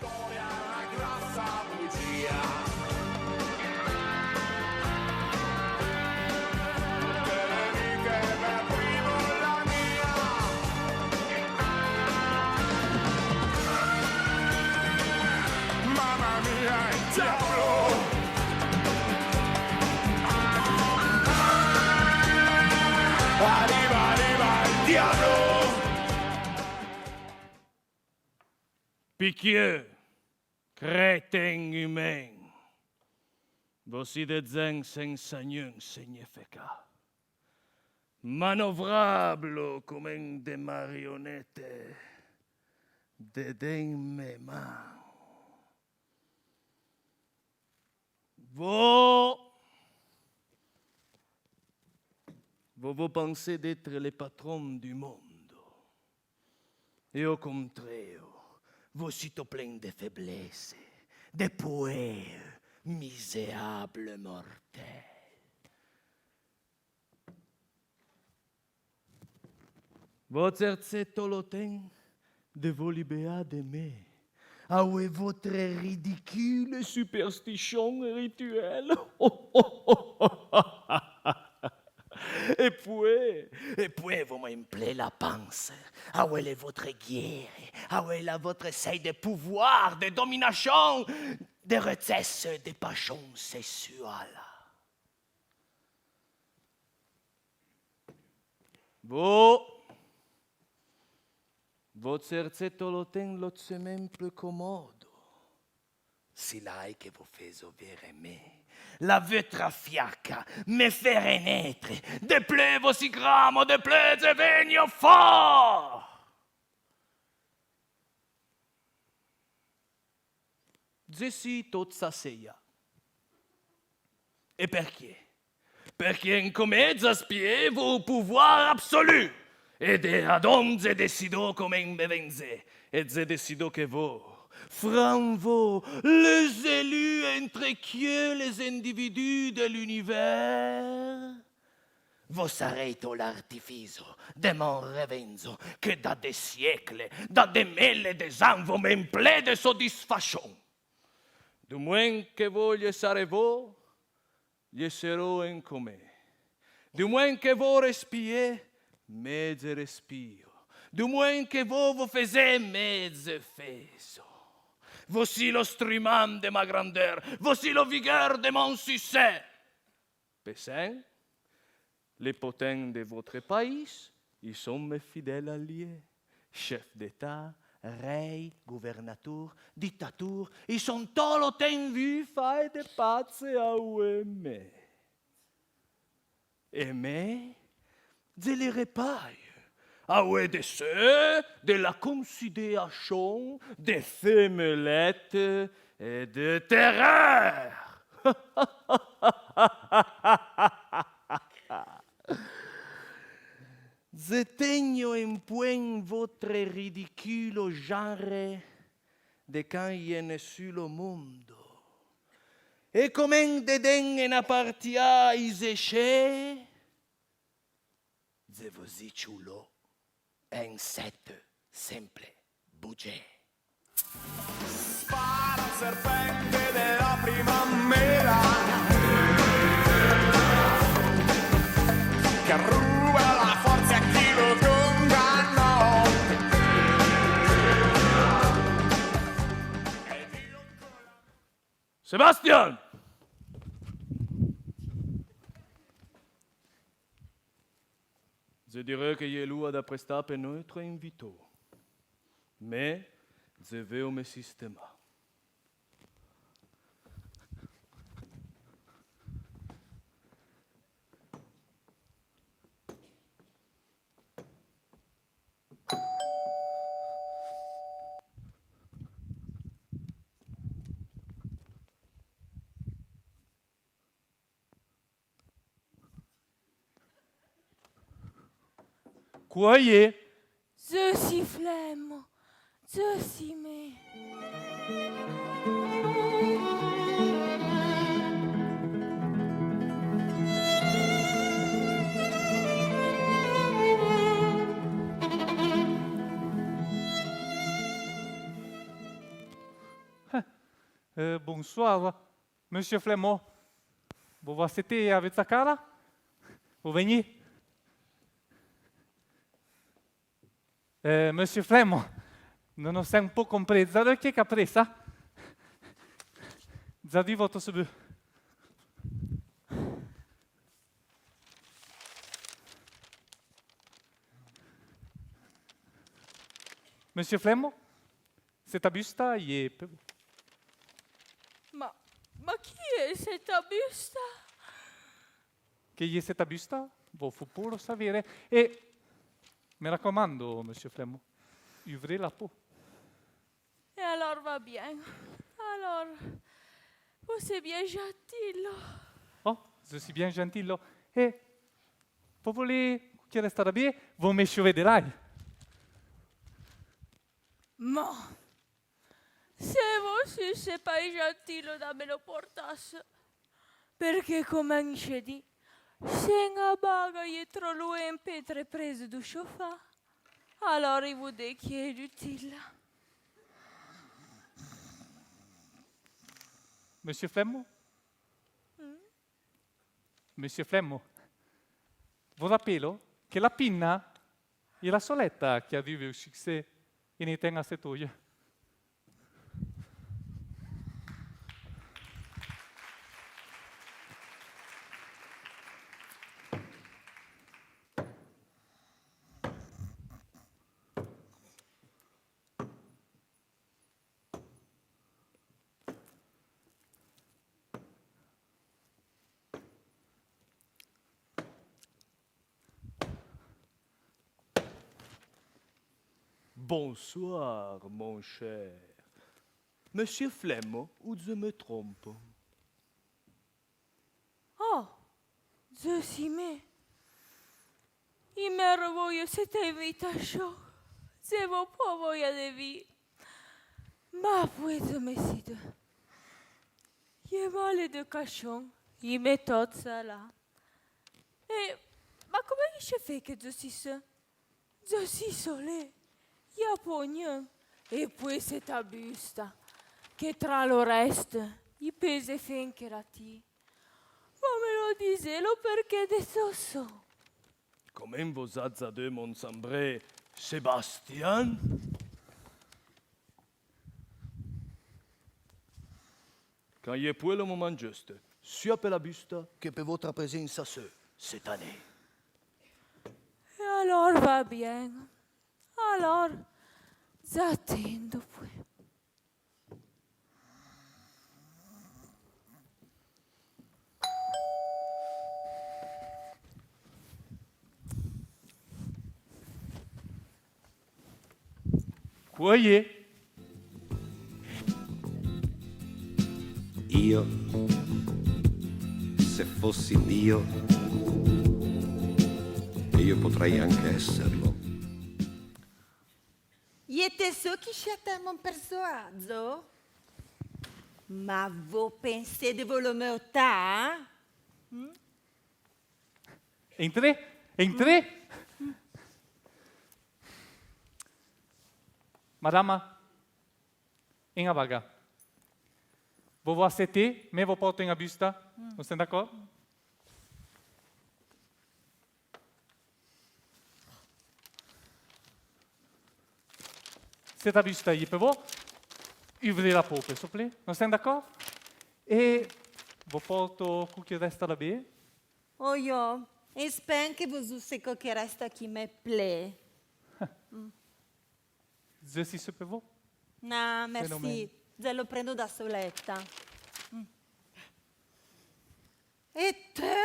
storia è una grossa bugia. Tutte le vite per primo la mia. Mamma mia, il diavolo. Arriva il diavolo. Piquieux, crétin humain, voici des zen senza niun significa. Manovrable come des marionnettes, dedans mes mains. Vous pensez d'être les patrons du monde. Et au contraire, vous êtes plein de faiblesses, de poètes misérables mortels. Votre tolotin de vos libéas d'aimer. Ah oui, votre ridicule superstition rituelle. Et puis, vous m'implez la pensée. Ah ouais, est votre guerre. Ah ouais, là, votre essai de pouvoir, de domination, de recesse, de passion sexuelle. Votre cercetolotin l'autre semaine plus commode. C'est là que vous faites ouvrir aimer. La votre fiaca me fait renaître, de pleuve aussi gramo, de pleuve e vegno fort. D'ici tout ça c'est. Et perché? Perché in commedia spie vos pouvoir absolu. Et de adonze décido comme in bevenze. Et ze décido que vous. Franc-vous, les élus entre qui les individus de l'univers, vous arrêtez l'artifice de mon revenzo que dans des siècles, dans des mille des ans, vous m'emplez de satisfaction. Du moins que vous le sarez-vous, le serò in commun. Du moins que vous respirez, mais je respire. Du moins que vous faisiez, mais je fais. Voici l'instrument de ma grandeur, voici la vigueur de mon succès. Pessin, les potents de votre pays, ils sont mes fidèles alliés. Chefs d'État, rey, gouvernateur, dictateur, ils sont tous le temps vus, faits de pace à aimer. Aimer, je les repaille. Ah ouais, de ceux, de la considération, des fémelettes et de terreur. J'éteigne un point votre ridicule genre de quand il est né sur le monde. Et comme un dédain n'appartient à échec, je vous dis chulo. Un set simple budget. Spara il serpente della primavera che ruba la forza a chi lo condannò. Sébastien! Je dirais que Yelou a d'après ça est notre invité. Mais je vais au système. Croyez. Je suis flemme, je suis mais. Bonsoir, Monsieur Flemmo. Vous vous asseyez avec sa cara? Vous venez? Monsieur Flemmo, non ho un po' compreso. Che è capresa? Zadivo to sobie. Monsieur Flemmo, cette busta è per vous. Ma chi è questa busta? Che è questa busta? Voi fu puro sapere. E mi raccomando, Monsieur Flemmo, ouvrez la peau. Et alors va bien. Alors, vous êtes bien gentil. Oh, je suis bien gentile. E vous voulez che resta bien? Vous me vedrai. Ma, se vous siete pas gentil da me lo portasse, perché come dice di, se una baga dietro lui in pietre prese du sofà, allora il vuole che è utile. Monsieur Flemmo? Monsieur Flemmo, vous rappelez che la pinna è la soletta che arriva al succès in Italia settoia. Bonsoir, mon cher. Monsieur Flemmo, ou je me trompe? Oh, je suis mais. Il merveilleux cette invitation. C'est vos pauvres de vie. Ma puede me sida. Je mal l'éducation. Il met tout ça là. Et, ma comment il se fait que je suis ça? Je suis isolé. Il n'y a pas rien. Et puis c'est ta buste. Que tra le reste, il pèse fin que la ti. Come lo dice lo perché de sosso. Comment vous êtes à deux, mon sambré, Sébastien? Quand il est pour le moment juste, suis appelé la buste que peut votre présence cette année. E allora va bien. Allora, j'attendo poi. Voyez, Io, se fossi Dio, e io potrei anche esserlo. Siete so che siete mon persuaso? Ma voi pensate di volontà? entrez. Madame, in a vaga. Vous vous asseyez, mais vous portez une busta. Vous êtes d'accord? Cette busta est pour vous. Ouvrez la peau, s'il vous plaît. Vous êtes d'accord? Et vous portez ce qui reste là-bas. Oh io, e spero che voi usate che resta qui me plaît. Je suis pour vous. No, merci. Fenomeno. Già lo prendo da soletta. E te?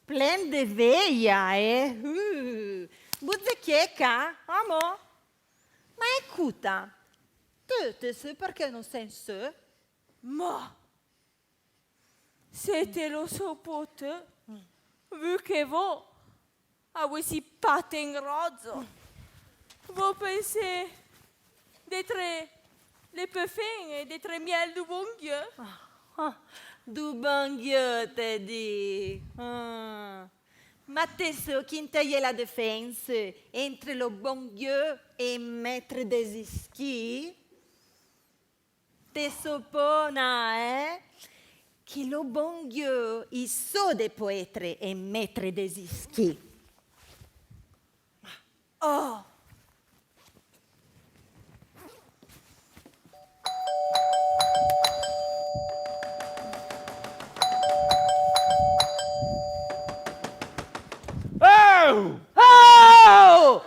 Plein de veia, Buzzecchieca, amo? Ma écoute, tu sais perché non sei su? Ma, c'était le sopote. Vu que vous avez si patin rozzo. Vous pensez d'être les perfins et d'être miel du bon Dieu. Ah, du bon Dieu, te di. Ma te so chi intende la difesa entre le bon Dieu et maître des skis? te sopona, Che lo bon Dieu, il so de poetre et maître des ischi. Oh! Oh! Oh!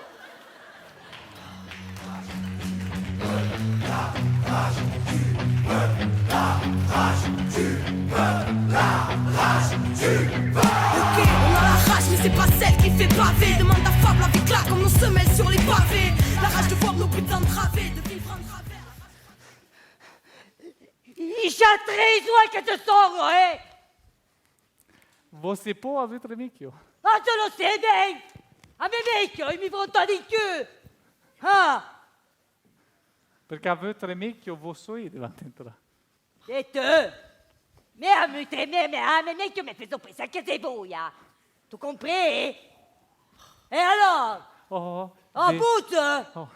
Ok, on a la rage, mais c'est pas celle qui fait baver. Demande à Fable avec là, comme nos semelles sur les pavés. La rage de voir nos putains de travées, de vivre en travers. Isciatrice, che te sono, Você può avere micchio. Ah, tu lo sai bene! A me vecchio, mi pronto di più! Ah! Perché avete micchio voi soi davanti entrare. E te? Mais à me t'aimer, mais à me vecchio mi fais penser que c'est beau, ya! Tu compris? Et alors? Oh, Oh, zi- bout! oh,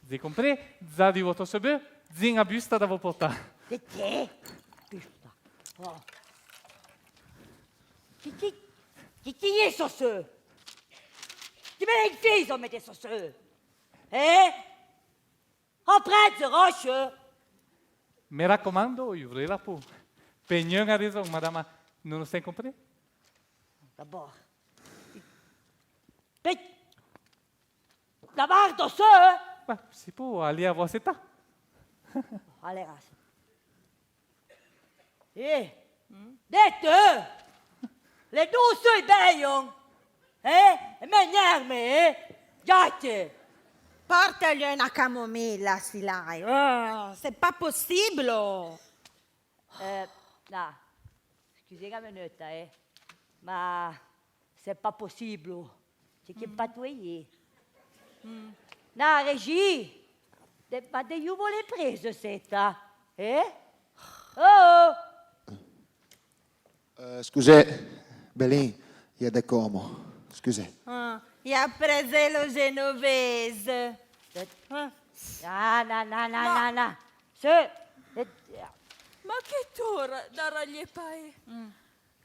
zi compris? Za di voto sebe, zinga busta da vo portare. C'est qui? Putain! Oh! Qui est sur ce? Qui met une fille, on mettait sur ce? Emprunte, roche! Mi raccomando, io vorrei la pu. Pegnon a raison, madame, non lo sai compris? D'abord. Mais. D'abord, dans ce. Ma si può aller a vostra età. Allez, race. Dette! Les deux seuls baillons! M'énerve, Giate! Portagli una camomilla, Silai. Oh, c'est pas possible. Non, excusez une minute, mais c'est pas possible. C'est qui pas toyer. Non, Régie, pas de you voler prise, c'est ça. Oh! Scusez, Belin, il y a des como. Scusez. E ha preso lo genovese. Non. Ce... Ma che tu daragli pai?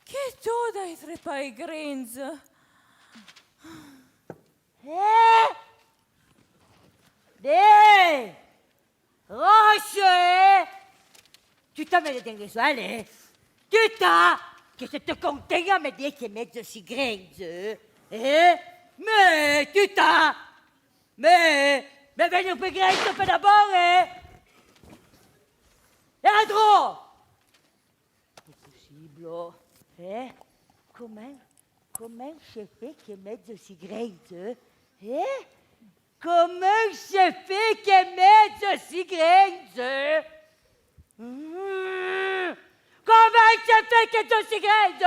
Che tu dai tre pai grinz? Roche! Tu t'as mis les allez? Tu t'as che se te contenga me dire che mezzo si grinz? Mais tu t'as! Mais venir per grinz per d'abord, Leandro! È possibile, Comment je fais que mezzo si grinz? Comment je fais que mezzo si grinz? Comment je fais que tu si grinz?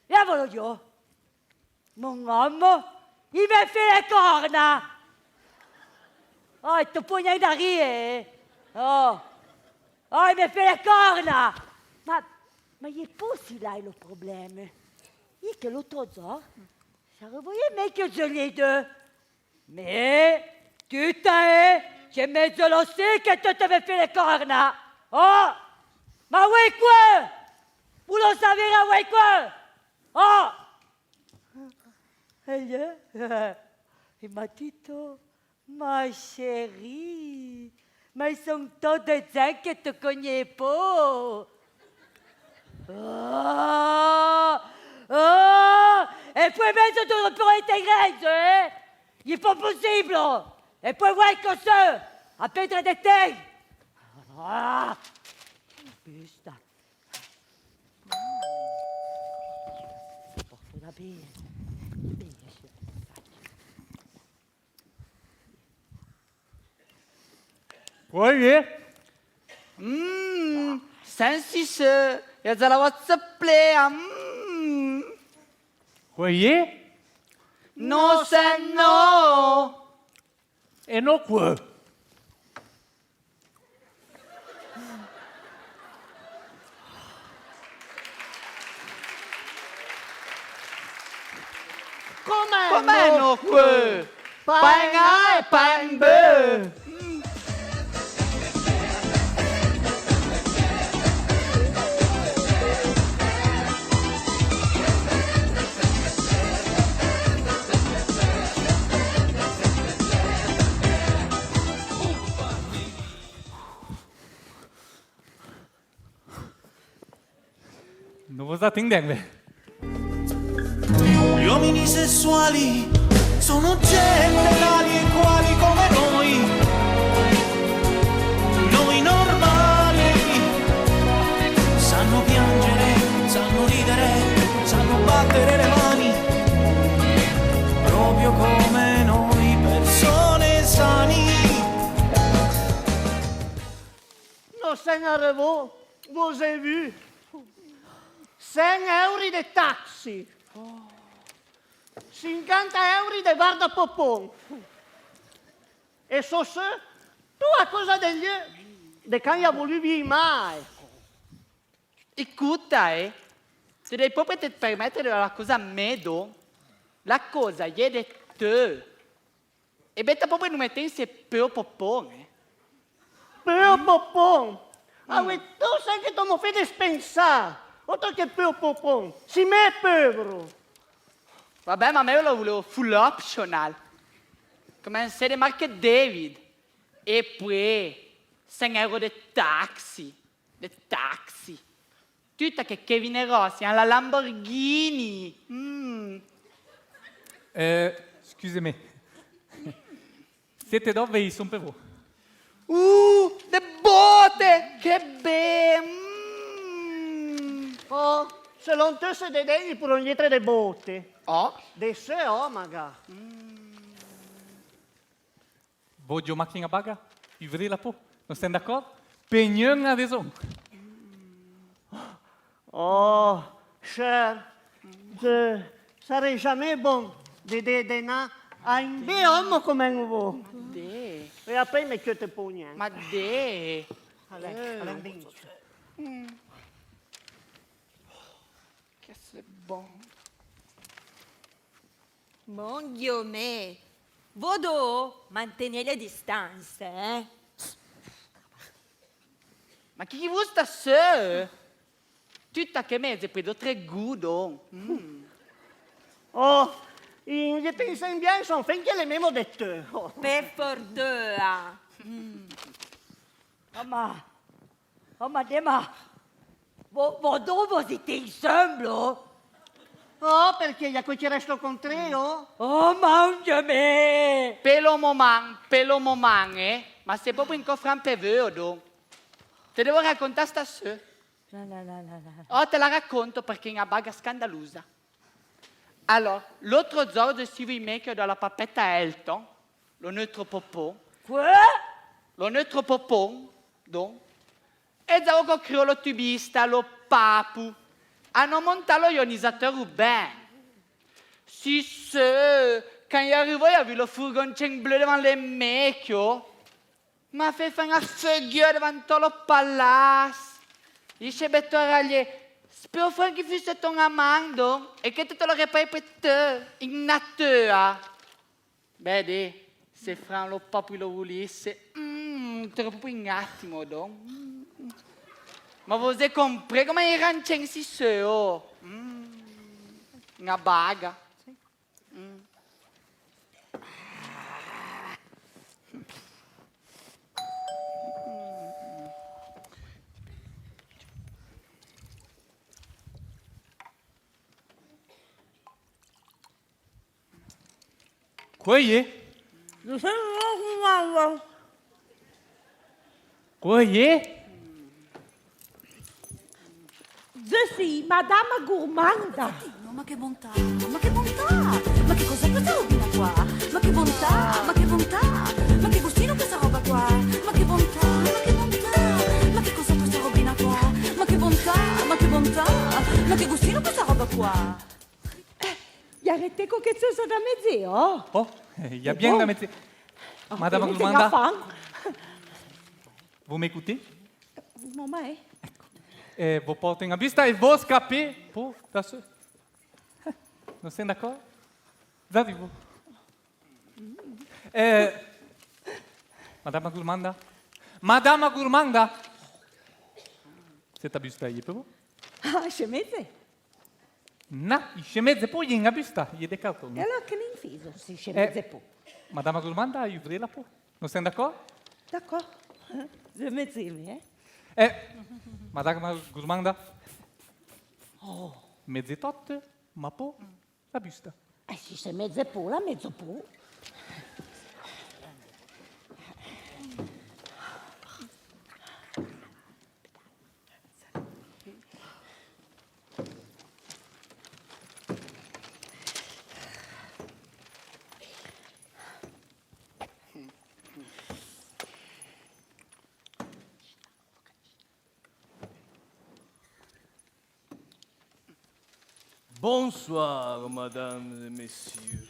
La voglio io. Mon homme, il m'a fait la corna. Oh, il te pogna da rire. Oh, il m'a fait la corna. Ma il est pas si là le problème. Il est que l'autre jour, ça revoyait mieux que je les deux. Mais, tu t'as, j'ai mis de l'ossi que tu t'avais fait la corna. Oh, ma ouais quoi? Vous le savez, la ouais quoi? Oh! Il m'a dit, ma chérie, mais ils sont tant de gens que tu ne connais pas. Et puis même tu pour intégrer, il n'est pas possible. Et puis ouais comme ça, à peindre des têtes. Putain. Porte la bille. Voyez? Sensi ya zalawat seple Voyez? no sen no E no quoi? Come no que Pai ngai pai bơ Vous attendez? Gli uomini sessuali sono gente tali e quali come noi. Noi normali sanno piangere, sanno ridere, sanno battere le mani, proprio come noi persone sani. Non se ne arrivò, vous avez vu. 100 euro de taxi. 50 euro de bar da popon. E so se, tu a cosa degli de quand il a voulu vivre mai. Écoute, tu devi proprio te permettere la cosa a me, do. La cosa gli è di te. E betta proprio non mettersi per popone. Per popon. Ah oui, tu sai che tu mi fai dispensare. Oltre che per popon. Si me è povero. Vabbè, ma me lo volevo full optional. Come un sede marche David. E poi 100 euro di taxi. Di taxi. Tutta che Kevin e Rossi hanno la Lamborghini. Scusami. Siete dove sono per voi? Le botte! Che bello! Oh, se non te sei dei degni per ogni tre de botte. Oh? De se magari. Voglio macchina baga? Ivri la po? Non siete d'accordo? Pegnon a raison. Oh, cher, je sarei jamais bon de donner a un bel homme comme vous. De. E après me chiute pugna. Ma de. Allez, vince. Che c'est bon. Mon Dio me. Vodo mantenere le distanze, eh? Ma chi vuoi sta se? Tutta che mezzo poi do tre gudo. Oh, je pense bien, son fin che le memo de te. Oh. Per fortuna. Ma Dema, dove siete insieme? Oh, perché gli qui ci resto con tre, oh? Oh, mangiami! Pelo moman, ma sei proprio in cofran per vedo. Te devo raccontare sta se. Oh, te la racconto perché è una baga scandalosa. Allora, l'altro giorno si meglio dalla papetta Elton, lo nostro popò. Lo nostro popò, donc. E già ho creato lo tubista, lo papu. Hanno montato lo ionizzatore urbain. Si se, quando arrivo io ho visto lo furgoncino blu davanti le mecchio. Ma fa una figura davanti allo palazzo. Dice Bettoragli, spero che fosse ton amando e che tu te lo repari per te, in natura. Vedi, se Fran lo papu lo volesse, te lo proprio in attimo, don. Ma vous avez compris come i ranceni si sono? Una baga. Quoi? Quoi? Je suis Madame Gourmanda. No, ma che bontà, ma che bontà! Ma che cos'è questa robina qua? Ma che bontà, ma che bontà! Ma che gustino questa roba qua? Ma che bontà, ma che bontà! Ma che cos'è questa robina qua? Ma che bontà, ma che bontà! Ma che gustino questa roba qua? Gli arrêtez con che ce da mezzo, oh? Oh, il y a bien la métier. Madame Gourmanda, vous m'écoutez? Maman, Vous portez une vista et vous scapez pour ta soeur. Nous sommes d'accord? Avez-vous? Madame Gourmanda? Madame Gourmanda! C'est ta busta, il est pour vous? Ah, scemezze. Non, il scemezze poi in busta, il est des cartons. E allora che ne infiso, si scemezze poi. Madame Gourmanda, ouvrez la peau. Nous sommes d'accord? D'accord. Je mezzimi, Madame Gourmanda, Mezze tot, ma po la busta. Si c'è mezzo pola, mezzo po'. Bonsoir, mesdames et messieurs.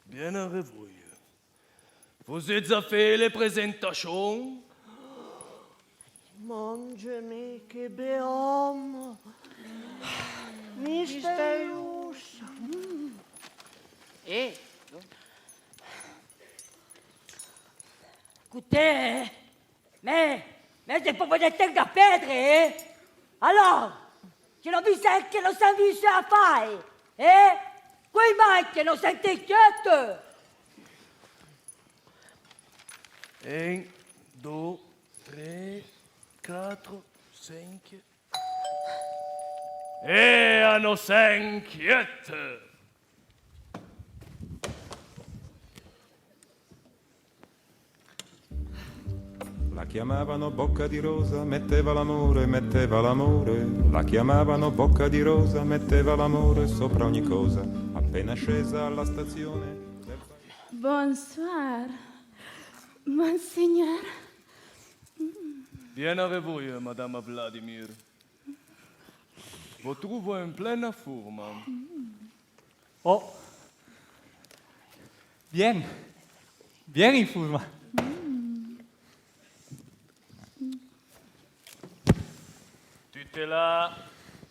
Bien à revoir. Vous êtes à faire les présentations? Mon Dieu, mais che bel homme! Mystérieux! Eh, Écoutez, mais c'est pas votre tête à perdre, hein? Alors, che non vi sa che non sa vi sa fai, eh? Quei mai che non sente inquiète? 1, 2, 3, 4, 5. Et à nos 5 quiètes. La chiamavano bocca di rosa, metteva l'amore, metteva l'amore. La chiamavano bocca di rosa, metteva l'amore sopra ogni cosa. Appena scesa alla stazione. Bonsoir, monseigneur. Bien à revoir, madame Vladimir. Vous trouvez en pleine forme. Oh, bien in forma. Tu es là,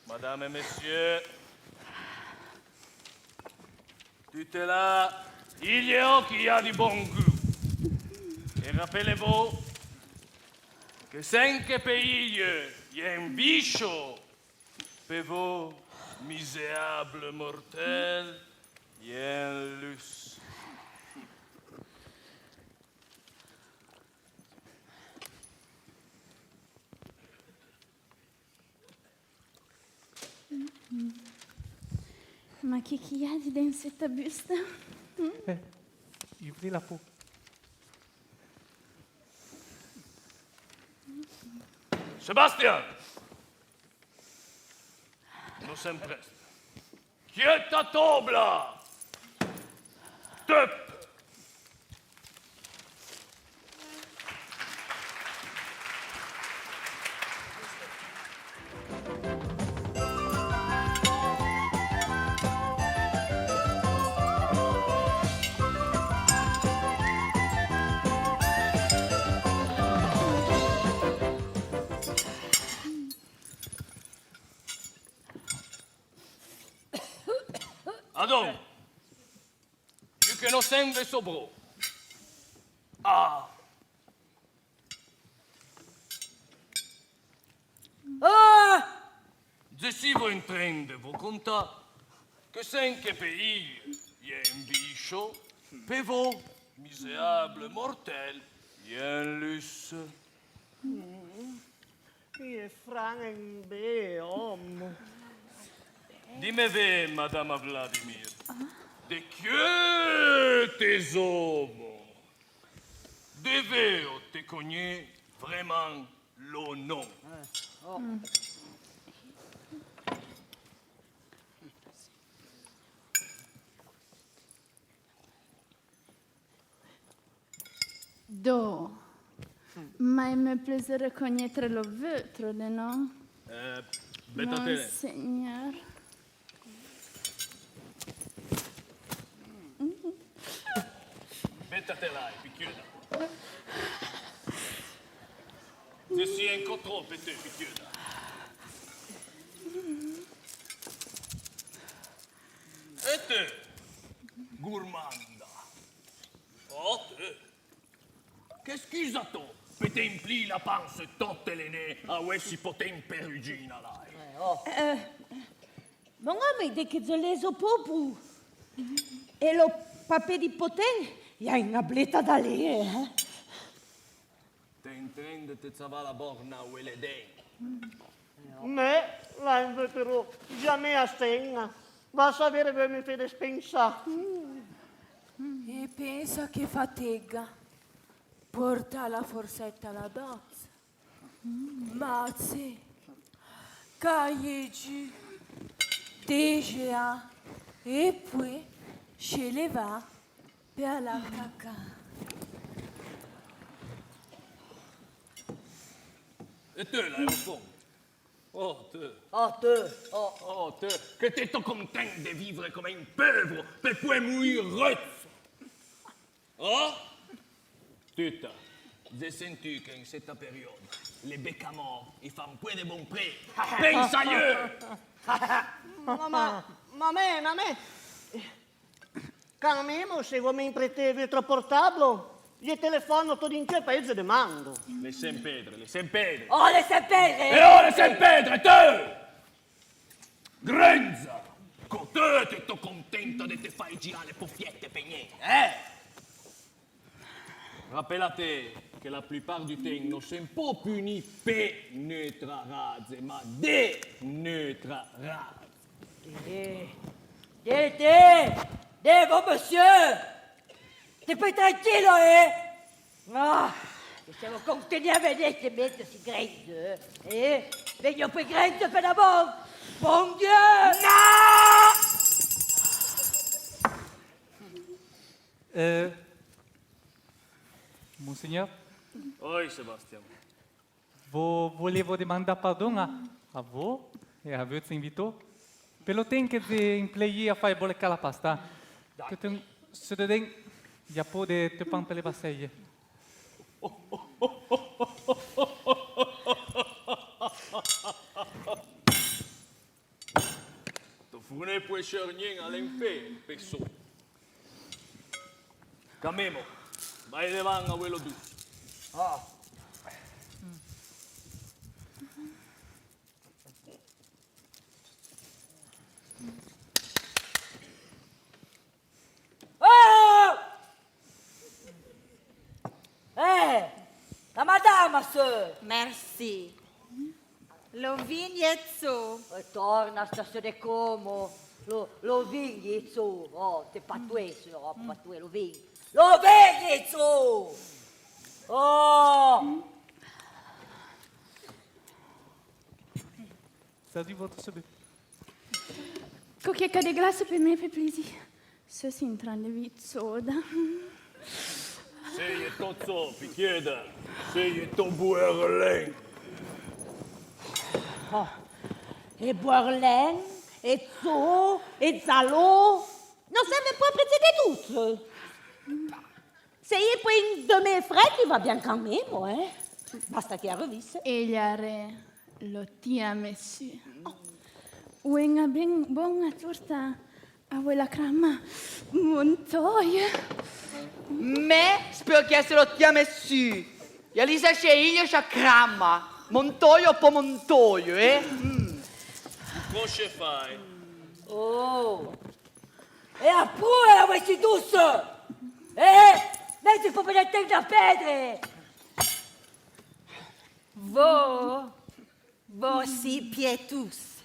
madame et messieurs. Tu es là. Il y a qui a du bon goût. Et rappelez-vous que 5 pays, il y a un bichot. Per vous, misérables mortels, il y a un luxe. Ma che chi ha di dentro questa busta? Ivri la po. Sébastien! Nous sommes prêts. Qui est à table? Top! Adon, vu que nous sommes des sobros. Ah! Je suis en train de vous conter que 5 pays, il y a un bichot, per vous, misérable mortel, il y a un luxe. Il est franc et un bel homme. Dis-moi, madame Vladimir, de que tes hommes devez te connaître vraiment le nom? Do. Ma il me piacerebbe conoscere lo vostro, no? Bettatele. Monseigneur. Bettatela, picchiuda. Je suis encore trop petit, picchiuda. E te, gourmanda. Oh, te. Qu'est-ce qu'ils attendent? Pete impli la panse tutte le nez a questi potenti perugina là. Mon homme, dès que je les au popo, et le papier di poten, il y a une abletta d'aller. Te intende te zava la borna o le dei. Me la inviterò jamais a cena. Va a sapere come mi fate pensare. E pensa che fatica. Porta la forsetta alla dozza. Mazzi. Caglieggi. Déjà. E poi ce le va per la cacca. Et te, là, au fond? Oh, te. Oh, te. Que t'es trop content de vivre comme un pauvre, per poi mourir ruzzo. Oh? Tutta, j'ai senti qu'en cette période, les bécamors, ils font peu de bon prix. Pensa ailleurs! Ma me. Camemo, se vuoi mi imprete vetro portabile, gli telefono tutto in che paese demando. Les Saint-Pedre, les Saint-Pedre. Oh, le sapere! E ora les Saint-Pedre, te! Grenza! Con te t'es trop contento de te fare girare le poffiette pegnè, Rappelate che la plupart du temps non siamo pas punis per notre race, ma de notre race. Devo, monsieur! Ti puoi tranquillo, Ah, siamo contenti a vedere che mettersi grande, Vengo più grande per l'amore! Bon Dieu! Monsignor, Oi, Sebastian. volevo demandare perdono a voi e a vostro invito per lo tempo che vi implei a fare bolle la pasta. Che se dovete già pode te pan per le basseglie. Tu fune puoi scergnare all'inferno, pesso. Camemo, vai davanti a quello tu. Oh! La madame, sir! Merci. Lo vignezzo. Torna stasera come? Lo vignezzo. Oh, te patue, sir, patue, lo vignezzo. Lo vignezzo! Oh! Salut votre sebe. Coquette de glace per me fait plaisir. Ceci est en train de vite soda. Sei e tozzo, picchieda. Sei e to buerlen. Et Bourlaine, et Zo, et Zalo. Non serve proprio de toutes. Se io poi de mes frères, tu vas bien quand même, Basta che arrivisse. Egliare lo tia messi. Uenga ben buona torta a quella crama Montoya. Me spero che se lo chiami su. E lì se io c'è crama. Montoio po montoio, Cosa fai? Oh! E appure questi dus! Lei si può vedere da pedre! Vo si pietus.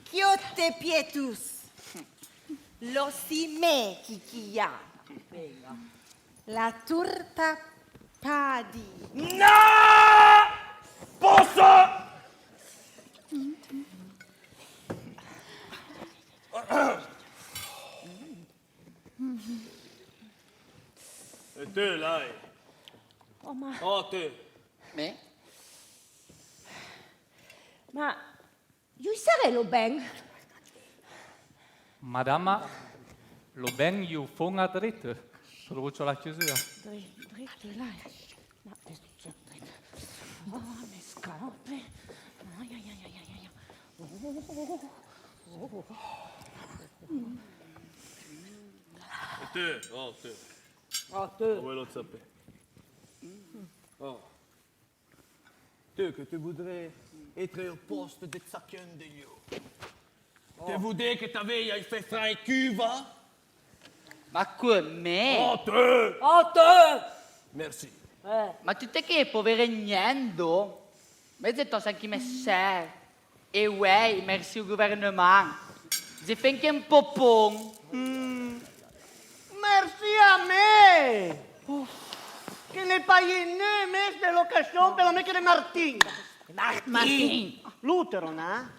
Chiotte pietus. Lo si me chichia. La turta padi. No! Posso? E te, là? Oh, ma... Oh, te. Me? Ma... Io sarei ben? Madama, lo ben io fonga dritto. Provo la chiusura. Dritto, là. Ma... Dritto. Oh, mi scarpe. Ai, ai, ai, ai, ai. Oh. E te? Oh, te. Oh, te. Come lo sapete? Oh. Te que tu voudrais être au poste de chacun de nous. Tu voudrais que ta veille aille faire frein cuva? Ma come? Oh, te! Oh, te! Merci. Ma tu te che poveregnando? Mezzo anche me sei. Et ouais, merci au gouvernement. J'ai fait qu'un popon. Merci a me! Che ne paghi ne mes dell'occasione per la mecca di Martin. Martin. Lutheran, hein?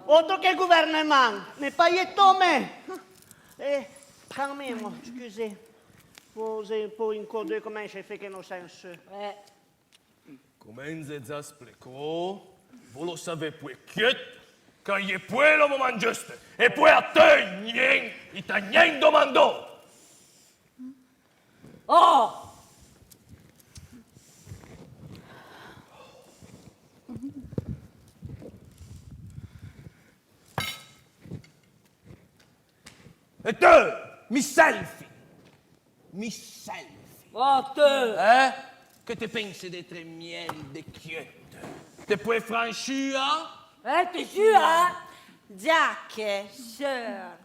Autre che gouvernement, ne paghi me. Quand même, excusez. Vous avez pas encodé comment j'ai fait que non senso. Come se già spiegò, voi lo sapete più che gli poi lo moment giusto e poi a te niente, e te niente domandò. Oh! E te, mi selfie. Oh, te! Che te pensi d'être miel de chiette? Te puoi franchir? T'es sûr, hein? Jack, sure.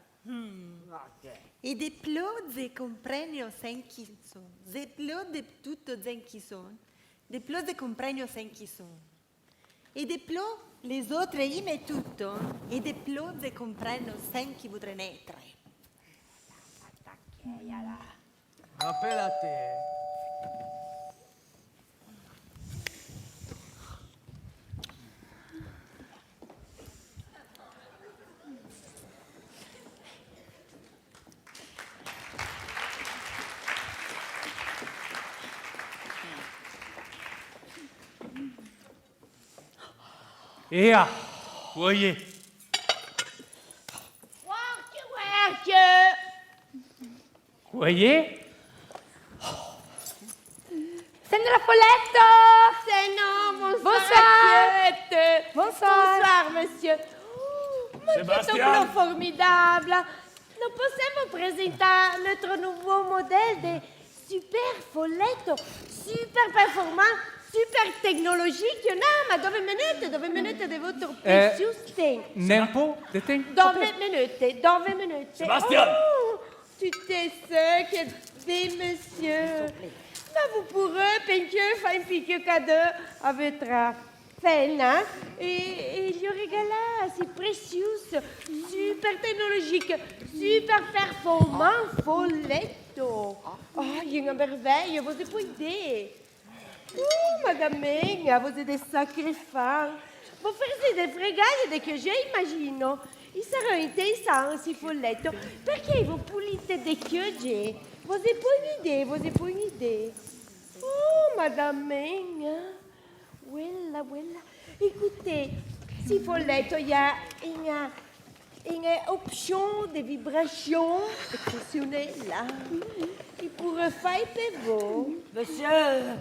E de plode comprenio sen chi son. De plode tutto sen chi son. De plode comprenio sen chi son. E de plo les autres ime tutto. E de plode compreno sen chi voudre netre. Appelle a te. Ea, voyez. Voyez? Sandra Folletto! C'est non, Bonsoir. Bonsoir, monsieur. Ma che Sébastien. tableau formidable. Nous possiamo presentare notre nouveau modèle de super folletto, super performant, super technologique. No, ma 2 minuti di vostro precious tempo. N'importe de ting. 2 minuti. Sébastien. Oh, tu sais ce que dit monsieur. Mais vous pourrez faire un petit cadeau à votre femme, hein? Et il y aura c'est précieux, super technologique, super performant, folletto. Oh, il y a une merveille, vous n'avez pas idée. Oh, madame Ming, vous êtes des sacrées femmes. Vous faites des frégailles que j'imagine. Il sera intéressant si folletto, perché vous pulite des chiogge. Vous n'avez pas une idée, Oh, madame Ming. Voilà. Écoutez, si folletto, il y a une option de vibration exceptionnelle là. Il pourrait faire pour vous. Monsieur!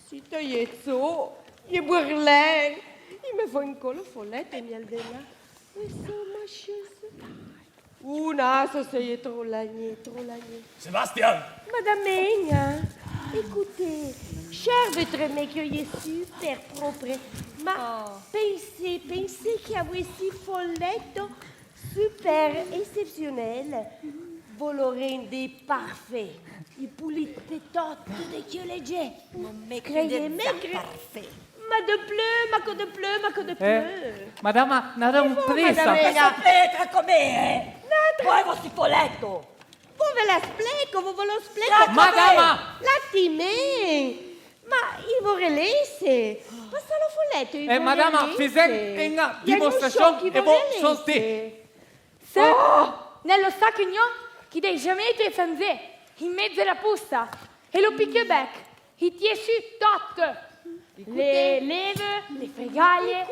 Si togliezzo, il est bourlin. Il me faut une colle follette e mi aldena. Questo macchioso. Una, ça c'est trop lagné. Sébastien. Madame Ming, écoutez, cher votre mec, il est super propre. Mais pensez qu'il y a aussi folletto super exceptionnel. Vous l'aurez rendez parfait. Il pulite tutto de che legge. Mon mec Craignez, parfait. Ma de pleu. Madame, n'avons presa. Questa pietra com'è? Poi vostro folletto! Vous ve lo spiego. Madame! L'attime. Ma il vous relaisse. Passa lo folletto. il vous Madame, relaisse. faisait une Il y a une démonstration chose qui et vous vous relaisse. sentez. Nello sacchino che dei jamais fanze in mezzo alla pusta e lo picchiebec, i tiesci tot. Le leve, le fregaille,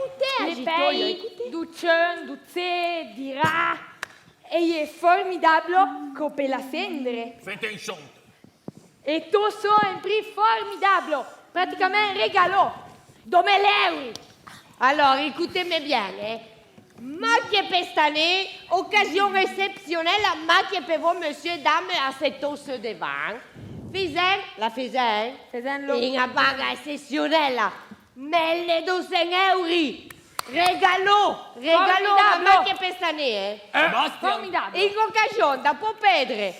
le pei, du cen, du zè, di ra. E è formidable come la fendere. Faites un chant. E tout ça un prix formidable, pratiquement un régalo. 2000 euro. Alors, écoutez-moi bien, Macchie pestane, occasion exceptionnelle, macchie per voi, monsieur, dame, a cet os devant. Fizen, una paga eccezionale, 1200 euro. Regalo, Formidable. macchie pestane, Sébastien. Formidable. in occasione, da può perdere.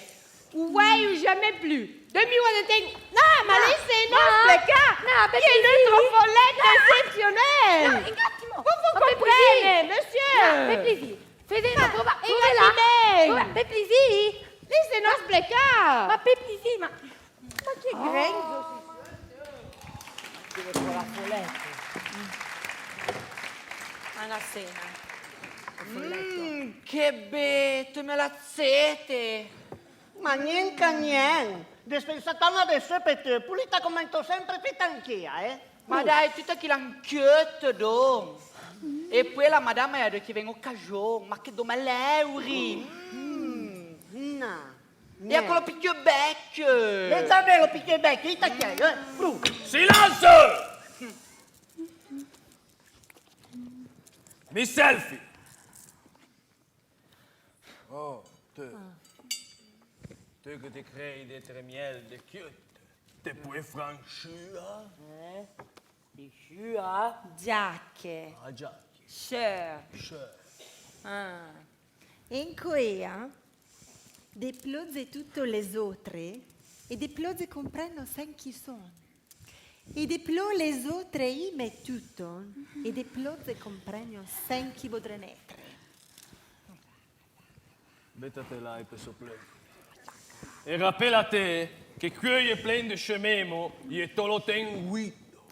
Ouais ou jamais plus. Demi-mois de temps. Non, ma laissez-nous expliquer. Qui est notre follette exceptionnelle. un attimo. Vous comprenez, monsieur. Per plaisir. Fede, ma prova. Un attimo. Per plaisir. Laissez-nous expliquer. Ma per plaisir, ma che grezzo. La foletta. Alla cena. Che betto, me la zete. Ma niente. Dispensatona adesso per te, pulita come sempre pitanchia, Ma dai, tutta che l'anchiotto, do. E poi la madame ha detto che vengo cagione, ma che dome l'euri. No. E quello picchio becchio. E già bello picchio becchio, itacchiai, Silenzio! Mi selfie! Oh, tu che ti crei d'être miel de chiutte, te puoi franchir? Di sciua? Giacche. Ah già, Sure. Ah. In Corea, des plots et toutes les autres, et des plots comprennent 5 qui sont. Et des plots les autres, ils mettent tout, et des plots comprennent 5 qui voudraient être. Mettete là, per sopra. E rappellate che qui è plein de chememo, e toloten guido.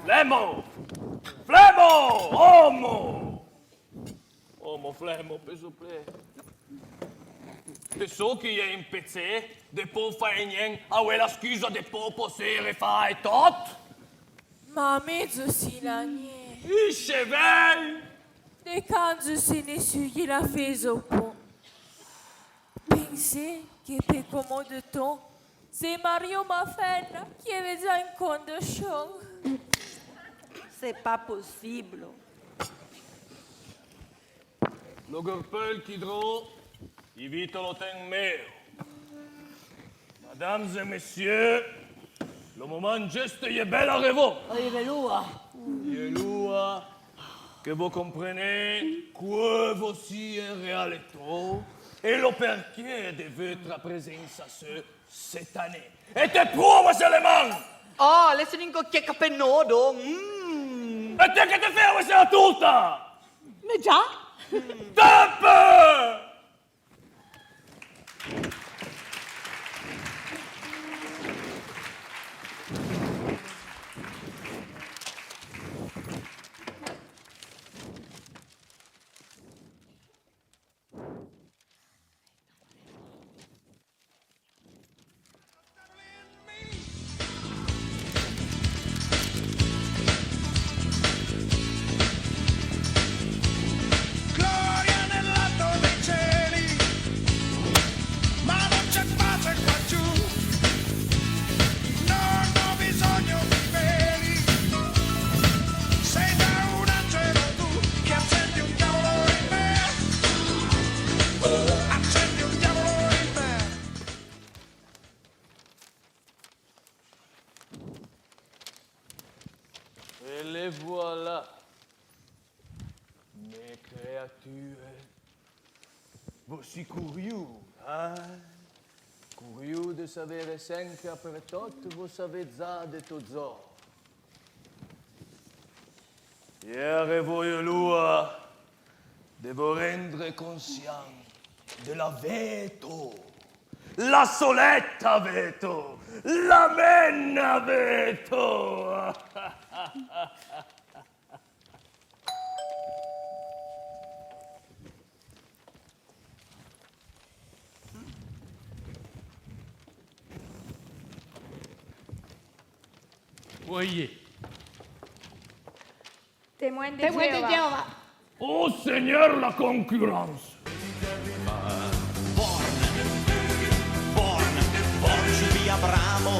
Flemo! Homo! Homo, flemo, per sopra. Te so che è in PC, de po fare niente, a quella scusa de po possere fare tot? Ma mezzo si la nie. Isce vel! De quand je sais ne suis la fais au pont. Pensez que per comodo ton, c'est Mario Mafella qui avait un compte de show. C'est pas possible. Lo gorpel qui dro, i vitolo ten meo. Mesdames et messieurs, le moment geste est bel à revo. Yelua, que vous comprenez quoi voici en réalité et le perché de votre présence cette année. Et te prouve seulement! Oh, laissez un che capennodo. E te che te fai questa tutta? Mais già? Tempo! Gloria nell'alto dei cieli, ma non c'è pace qua giù. Non ho bisogno di veli, sei già un angelo tu che accendi un diavolo in me. Accendi un diavolo in me. Et les voilà, mes créatures. Voici curieux, hein? Curieux de savoir sempre après tout, vous savez ça de tout ça. Hier, voyez loi de vous rendre conscient de la veto, la soletta veto, la menna veto. Voyez. Témoin de Témoin de Jéhovah. Jéhovah. Oh Seigneur, la concurrence! Born giù di Abramo,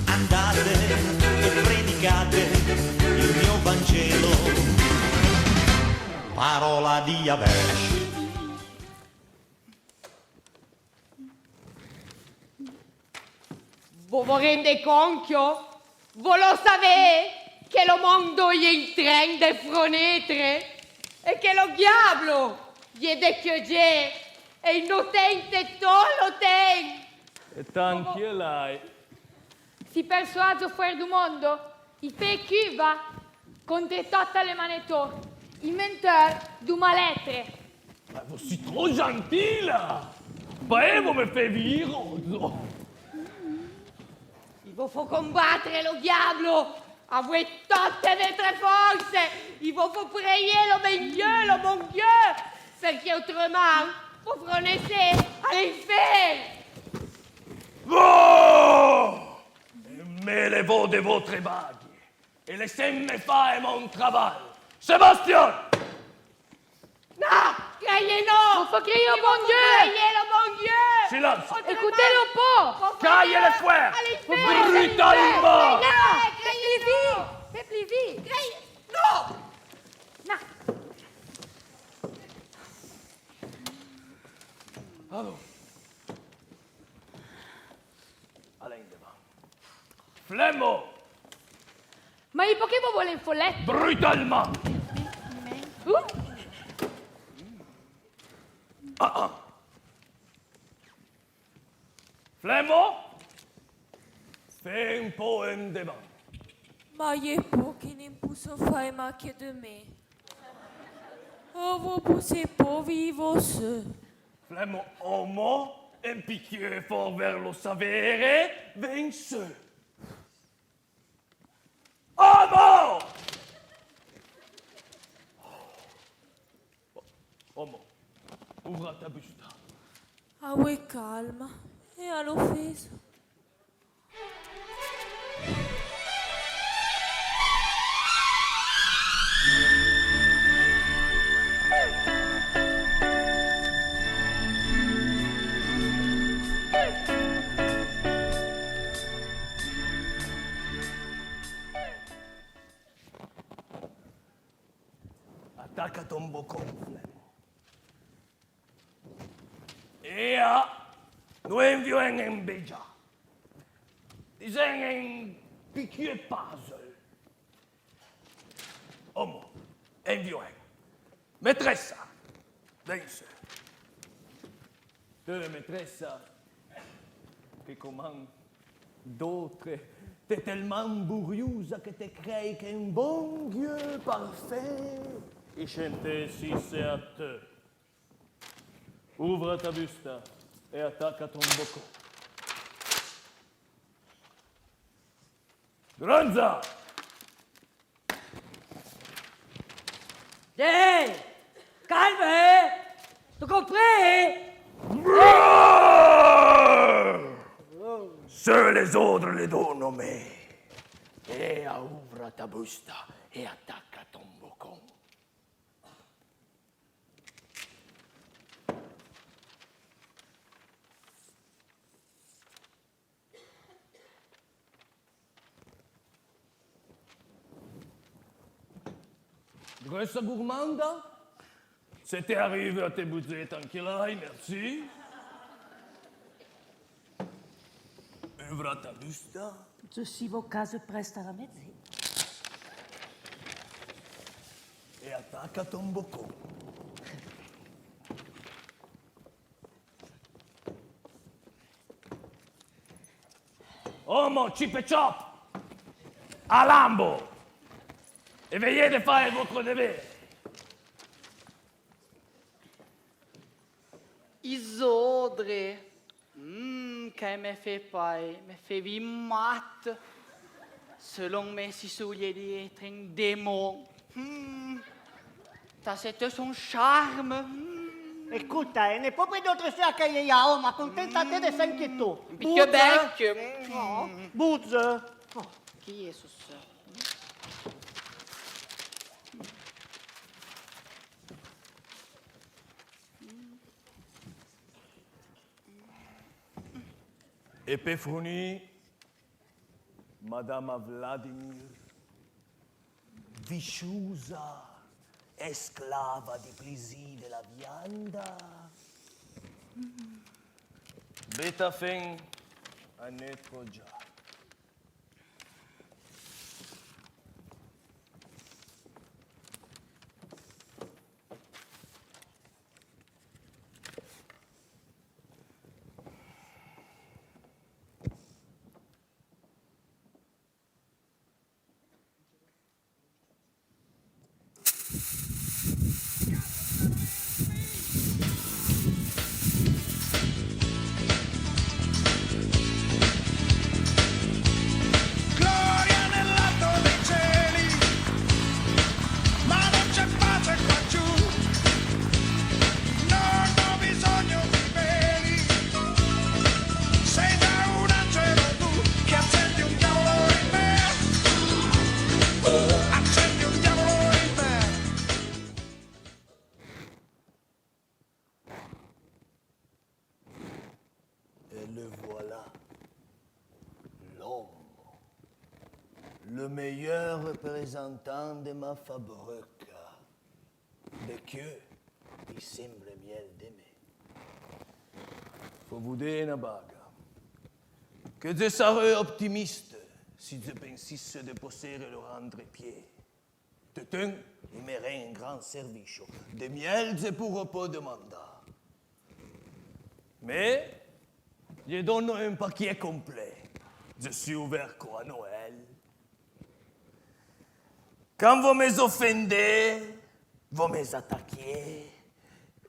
andate e predicate il mio Vangelo, parola di Yahweh. Vous vous rendez compte? Vous le savez que le monde est en train de frenêtre et que le diable Vede che c'è, e innocente tu lo tem. E tanti l'hai. Si persuaso fuori du mondo, il fait cuva, contre tutte le maneto, inventeur du mal-être. Ma vous êtes trop gentil, là. Poi vous me faites vivre. Il vous faut combattre le diavolo. Avouez toutes votre force. Il vous faut prier le bon Dieu. Parce qu'autrement, vous prenez à l'enfer. Oh! Mêlez-vous de votre bague et laissez-moi faire mon travail. Sébastien! Non, criez non. Il faut crier au bon Dieu. Criez le bon Dieu. Silence! Écoutez-le pas. Caillez les frères! Allez, Brutalement! Fais plus vite. Non. Allons. Allez, devant. Flemmo! Ma il perché voi vuole in folletta? Brutalement! Flemmo! Fais un poème devant. Ma je pas che ne posso fare macchie de me. Oh, vous poussez pas vivre ce. Flemmo homo, un piqueux fort vers lo savere, vence. Homo! Homo, ouvre ta busta. Ah oui, calme. E all'offesa. Attacca ton bocon, Flemmo. Ea, nous envions un béja. Disons un piqueux puzzle. Homo, envions un. Maîtresse, vence. Deux maîtresses qui commandent d'autres. T'es tellement bourriouse que te crées qu'un bon Dieu parfait. Et chanter si c'est à te. Ouvre ta busta et attaque à ton bocco. Granza! Hey, calme! Tu compris? Seuls les autres les donnent nommés. Et ouvre ta busta et attaque à ton bocco. Grosse gourmande, c'était arrivé à tes bouteilles tranquille, merci. Ouvre ta busta. Ceci vos cases presta la mezzi. E attacca ton bocco. Homo, chip et chop! À lambo! Et veillez de faire votre devoir. Isodre, che me fait pai, me fait vi mat. Selon me si soulier di être un démon. T'as c'était son charme. Écoute, n'est pas près d'autre chose che io, ma contentate de anche tu. Picchio becchio. Buzz. Chi è su? Epifanie, Madame Vladimir, visciusa, esclava di plaisir de la vianda. Betafen a netro già. le voilà. L'homme. Le meilleur représentant de ma fabrique. De que il sembra miel d'aimer. Faut vous dire une bague. Que je serais optimiste si je pensais de posséder le rendre pied. Tout il m'aurait un grand service. De miel, je pourrais pas demander. Mais, je donne un paquet complet. Je suis ouvert à Noël. Quand vous m'offendez, vous m'attaquez.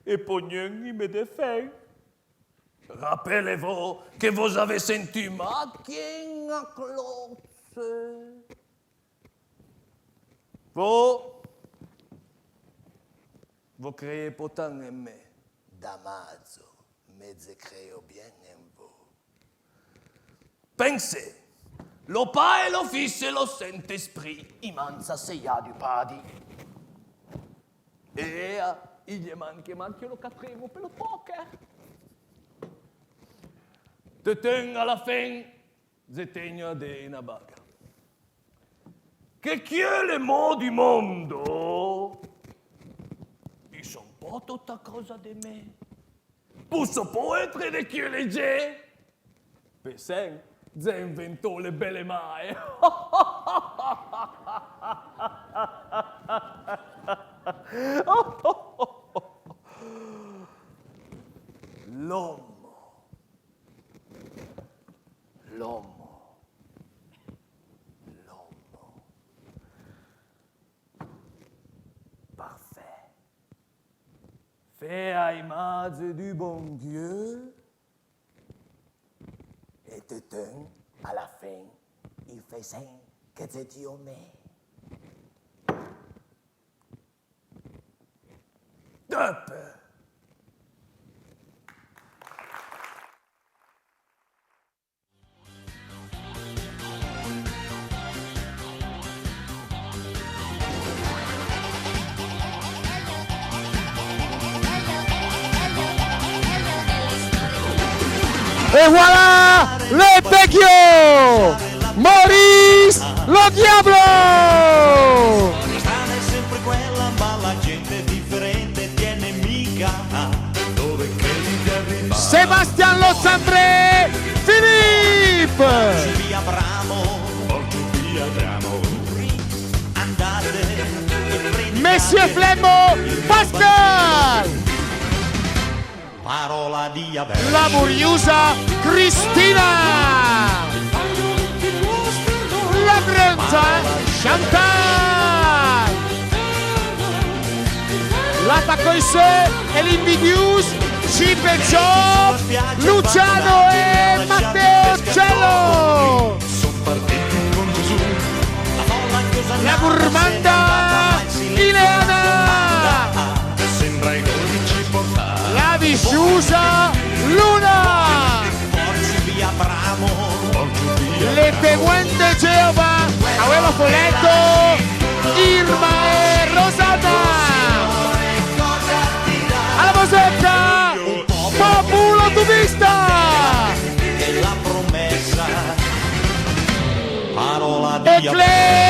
Et pognon, il me défait. Rappelez-vous que vous avez senti ma chiena cloche. Vous créez pourtant en me. Damaso, mais je crée bien en vous. Pensez, le Père, le Fils et le Saint-Esprit, immensa seia du paradis. E il gli manca lo quattro per lo poker. Te tengo alla fin, je tengo de una baga. Che chi è le mo di mondo? Ils sont pas tutta cosa de me. Posso può essere de chi le ge? Pesen, je inventò le belle mai. L'uomo. Parfait. Fait à image du bon Dieu. Et tout à la fin, il fait signe que c'est Dieu mais. De peu. Et voilà le vecchio Maurice lo Diablo. Strana è sempre quella, ma la gente è differente, tiene mica dove credi di arrivare. Sebastian Lo Zambré Philippe. Vi avramo, oggi vi avramo. Andate e prendete Monsieur Flemmo Pascal. parola di Abel. La Muriosa Cristina. La Grenza Chantal. La Tacoise e l'Invidius Chip e Job Luciano e Matteo Cello. La Gurmanda Ileana. Sembra i 12 portali. La Visciusa Luna. Le Teguente Geova Abuelo Foletto Irma e Rosana. Alla Mosetta Populo Tubista. E la promessa parola di Eclair